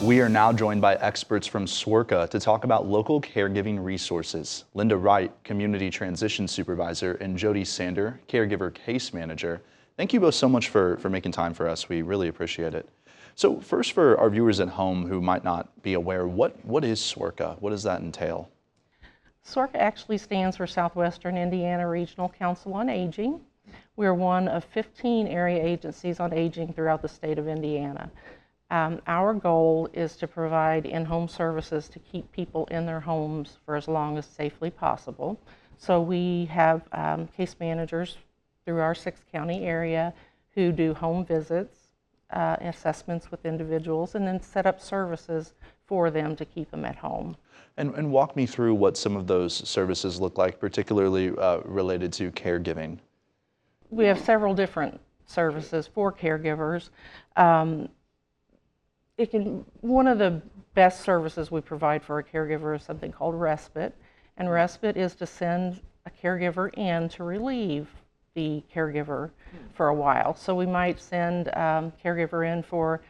We are now joined by experts from SWIRCA to talk about local caregiving resources. Linda Wright, Community Transition Supervisor, and Jodi Sander, Caregiver Case Manager. Thank you both so much for making time for us. We really appreciate it. So first, for our viewers at home who might not be aware, what is SWIRCA? What does that entail? SWIRCA actually stands for Southwestern Indiana Regional Council on Aging. We're one of 15 area agencies on aging throughout the state of Indiana. Our goal is to provide in-home services to keep people in their homes for as long as safely possible. So we have case managers through our 6-county area who do home visits, assessments with individuals, and then set up services for them to keep them at home. And walk me through what some of those services look like, particularly related to caregiving. We have several different services for caregivers. One of the best services we provide for a caregiver is something called respite, and respite is to send a caregiver in to relieve the caregiver for a while. So we might send a caregiver in for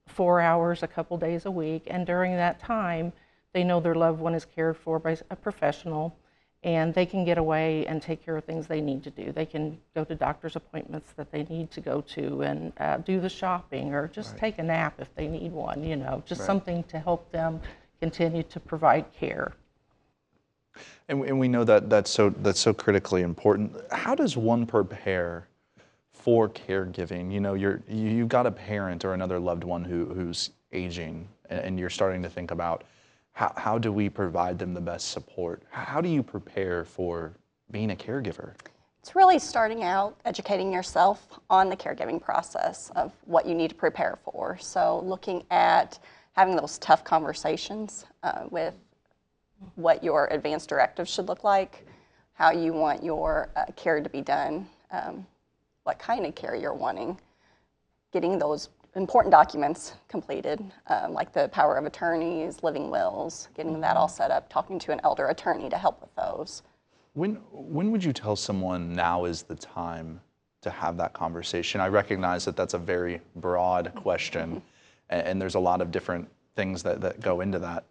4 hours a couple days a week, and during that time they know their loved one is cared for by a professional, and they can get away and take care of things they need to do. They can go to doctor's appointments that they need to go to, and do the shopping, or just take a nap if they need one, you know, just something to help them continue to provide care. And we know that that's so critically important. How does one prepare for caregiving? You know, you've got a parent or another loved one who's aging, and you're starting to think about how do we provide them the best support? How do you prepare for being a caregiver? It's really starting out, educating yourself on the caregiving process of what you need to prepare for. So looking at having those tough conversations with what your advance directives should look like, how you want your care to be done, what kind of care you're wanting, getting those important documents completed, like the power of attorneys, living wills, getting that all set up, talking to an elder attorney to help with those. When would you tell someone now is the time to have that conversation? I recognize that that's a very broad question, and there's a lot of different things that go into that.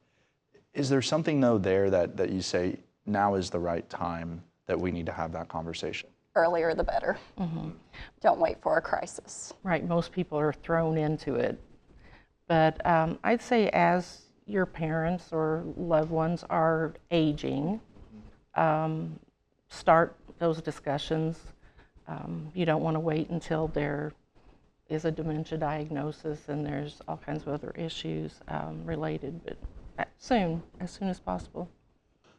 Is there something, though, there that you say, now is the right time that we need to have that conversation? Earlier the better. Don't wait for a crisis. Right, most people are thrown into it. But I'd say as your parents or loved ones are aging, start those discussions. You don't want to wait until there is a dementia diagnosis and there's all kinds of other issues related, but as soon as possible.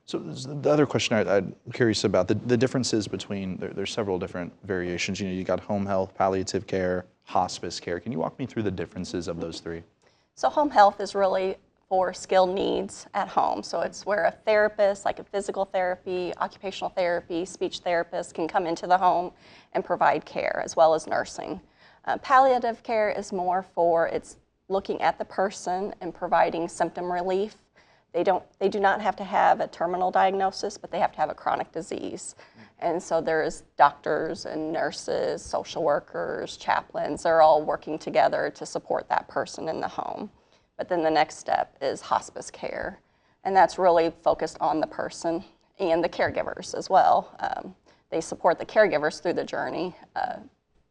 So the other question I'm curious about, the differences between, there's several different variations. You know, you got home health, palliative care, hospice care. Can you walk me through the differences of those three? So home health is really for skilled needs at home. So it's where a therapist, like a physical therapy, occupational therapy, speech therapist can come into the home and provide care, as well as nursing. Palliative care is more for, it's looking at the person and providing symptom relief. They do not have to have a terminal diagnosis, but they have to have a chronic disease. And so there's doctors and nurses, social workers, chaplains, they're all working together to support that person in the home. But then the next step is hospice care, and that's really focused on the person and the caregivers as well. They support the caregivers through the journey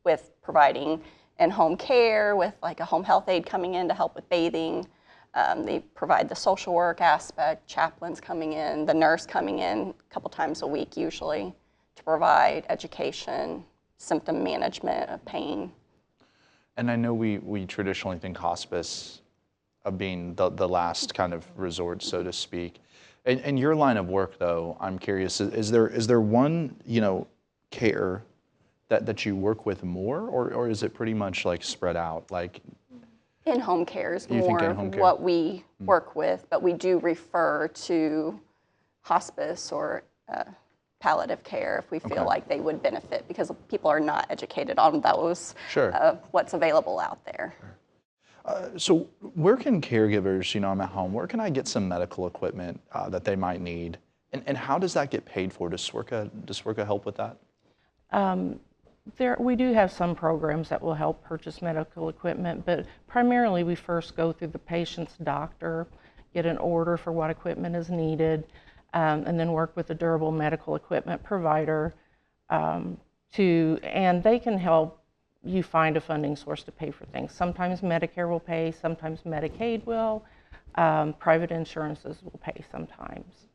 with providing in-home care, with like a home health aide coming in to help with bathing. They provide the social work aspect, chaplains coming in, the nurse coming in a couple times a week usually to provide education, symptom management of pain. And I know we traditionally think hospice of being the last kind of resort, so to speak. In your line of work, though, I'm curious, is there one, you know, care that you work with more, or is it pretty much like spread out? Like, in-home care is more what we work with, but we do refer to hospice or palliative care if we feel like they would benefit, because people are not educated on those, what's available out there. So where can caregivers, you know, I'm at home, where can I get some medical equipment that they might need? And how does that get paid for? Does SWIRCA help with that? We do have some programs that will help purchase medical equipment, but primarily we first go through the patient's doctor, get an order for what equipment is needed, and then work with a durable medical equipment provider and they can help you find a funding source to pay for things. Sometimes Medicare will pay, sometimes Medicaid will, private insurances will pay sometimes.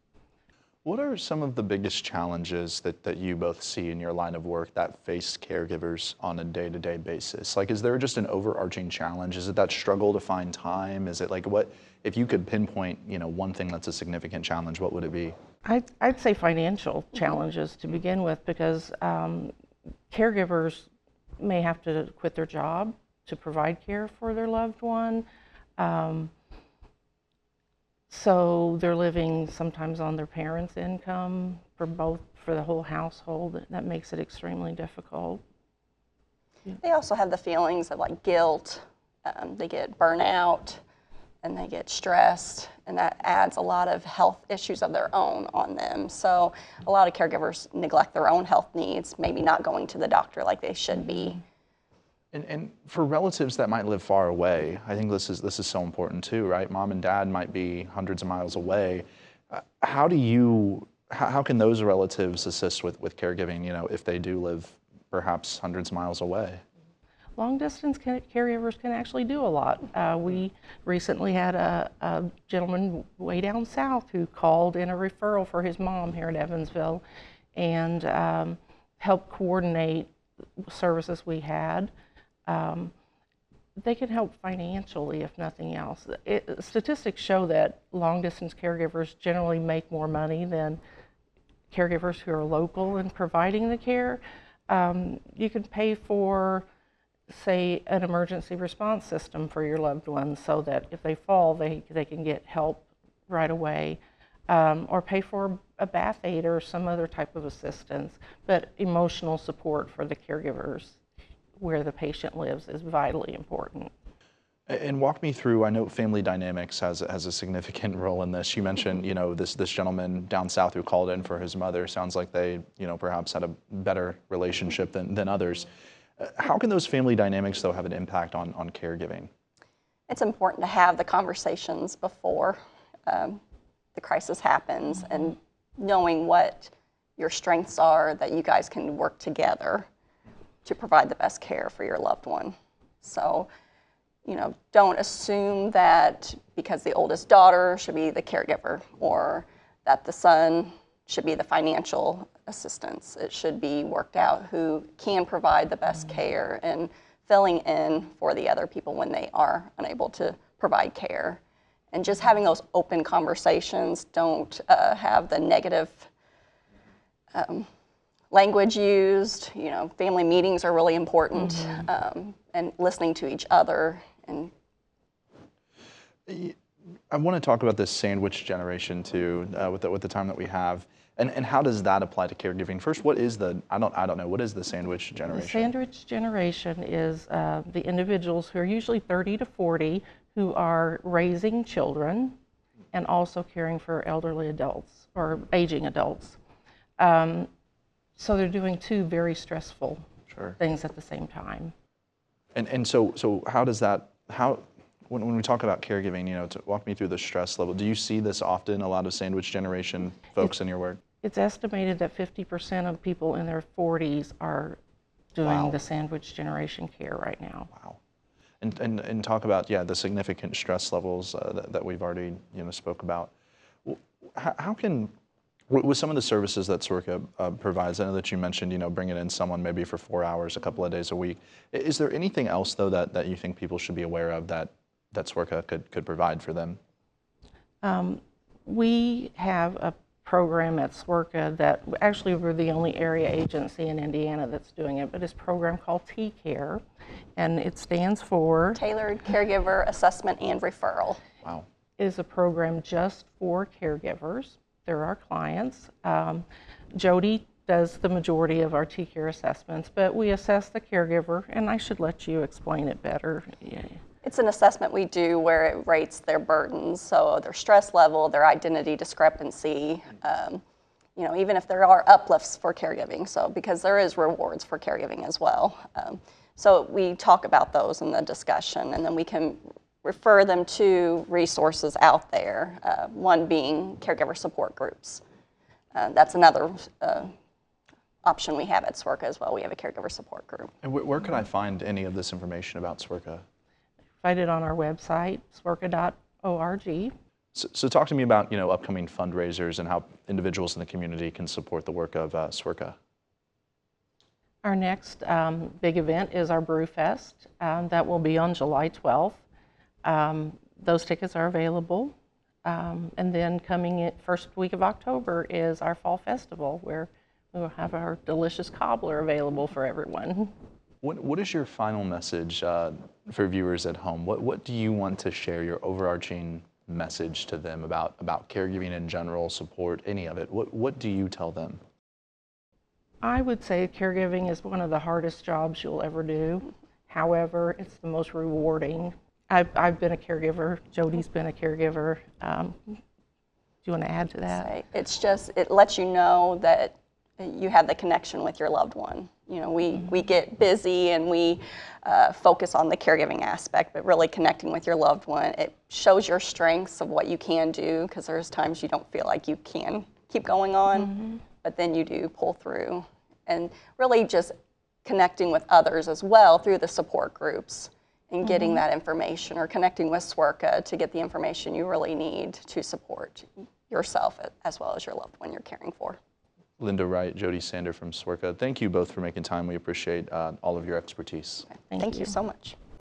What are some of the biggest challenges that you both see in your line of work that face caregivers on a day-to-day basis? Like, is there just an overarching challenge? Is it that struggle to find time? Is it like, what, if you could pinpoint, one thing that's a significant challenge, what would it be? I'd say financial challenges to begin with, because caregivers may have to quit their job to provide care for their loved one. So they're living sometimes on their parents' income for the whole household. That makes it extremely difficult. They also have the feelings of like guilt. They get burnout and they get stressed, and that adds a lot of health issues of their own on them. So a lot of caregivers neglect their own health needs, maybe not going to the doctor like they should be. And for relatives that might live far away, I think this is so important too, right? Mom and dad might be hundreds of miles away. How can those relatives assist with caregiving, if they do live perhaps hundreds of miles away? Long distance caregivers can actually do a lot. We recently had a gentleman way down south who called in a referral for his mom here in Evansville and helped coordinate services we had. They can help financially, if nothing else. Statistics show that long-distance caregivers generally make more money than caregivers who are local in providing the care. You can pay for, say, an emergency response system for your loved ones so that if they fall, they can get help right away, or pay for a bath aid or some other type of assistance. But emotional support for the caregivers where the patient lives is vitally important. And walk me through, I know family dynamics has a significant role in this. You mentioned, this gentleman down south who called in for his mother. Sounds like they, perhaps had a better relationship than others. How can those family dynamics, though, have an impact on caregiving? It's important to have the conversations before the crisis happens, and knowing what your strengths are, that you guys can work together to provide the best care for your loved one. So, don't assume that because the oldest daughter should be the caregiver or that the son should be the financial assistance. It should be worked out who can provide the best care and filling in for the other people when they are unable to provide care. And just having those open conversations, don't have the negative language used. Family meetings are really important, and listening to each other. And I want to talk about this sandwich generation too, with the time that we have, and how does that apply to caregiving? First, what is I don't know, what is the sandwich generation? The sandwich generation is the individuals who are usually 30 to 40 who are raising children and also caring for elderly adults or aging adults. So they're doing two very stressful things at the same time. And so how does that, when we talk about caregiving, to walk me through the stress level, do you see this often, a lot of sandwich generation folks in your work? It's estimated that 50% of people in their 40s are doing the sandwich generation care right now. Wow. And talk about, the significant stress levels that we've already, spoke about. How can, with some of the services that SWIRCA provides, I know that you mentioned, bringing in someone maybe for 4 hours, a couple of days a week. Is there anything else, though, that you think people should be aware of that SWIRCA could provide for them? We have a program at SWIRCA that actually we're the only area agency in Indiana that's doing it, but it's a program called T-Care, and it stands for Tailored Caregiver Assessment and Referral. Wow. It is a program just for caregivers. They're our clients. Jodi does the majority of our T-Care assessments, but we assess the caregiver, and I should let you explain it better. Yeah. It's an assessment we do where it rates their burdens, so their stress level, their identity discrepancy, you know, even if there are uplifts for caregiving, so because there is rewards for caregiving as well. So we talk about those in the discussion, and then we can refer them to resources out there, one being caregiver support groups. That's another option we have at SWIRCA as well. We have a caregiver support group. And where can I find any of this information about SWIRCA? Find it on our website, swirca.org. So talk to me about, you know, upcoming fundraisers and how individuals in the community can support the work of SWIRCA. Our next big event is our Brew Fest. That will be on July 12th. Those tickets are available. And then coming in first week of October is our Fall Festival, where we will have our delicious cobbler available for everyone. What is your final message for viewers at home? What do you want to share, your overarching message to them about caregiving in general, support, any of it? What do you tell them? I would say caregiving is one of the hardest jobs you'll ever do. However, it's the most rewarding. I've been a caregiver. Jodi's been a caregiver. Do you want to add to that? It's just, it lets you know that you have the connection with your loved one. You know, we get busy and we focus on the caregiving aspect, but really connecting with your loved one, it shows your strengths of what you can do, because there's times you don't feel like you can keep going on, but then you do pull through. And really just connecting with others as well through the support groups and getting that information, or connecting with SWIRCA to get the information you really need to support yourself as well as your loved one you're caring for. Linda Wright, Jodi Sander from SWIRCA, thank you both for making time. We appreciate all of your expertise. Thank you so much.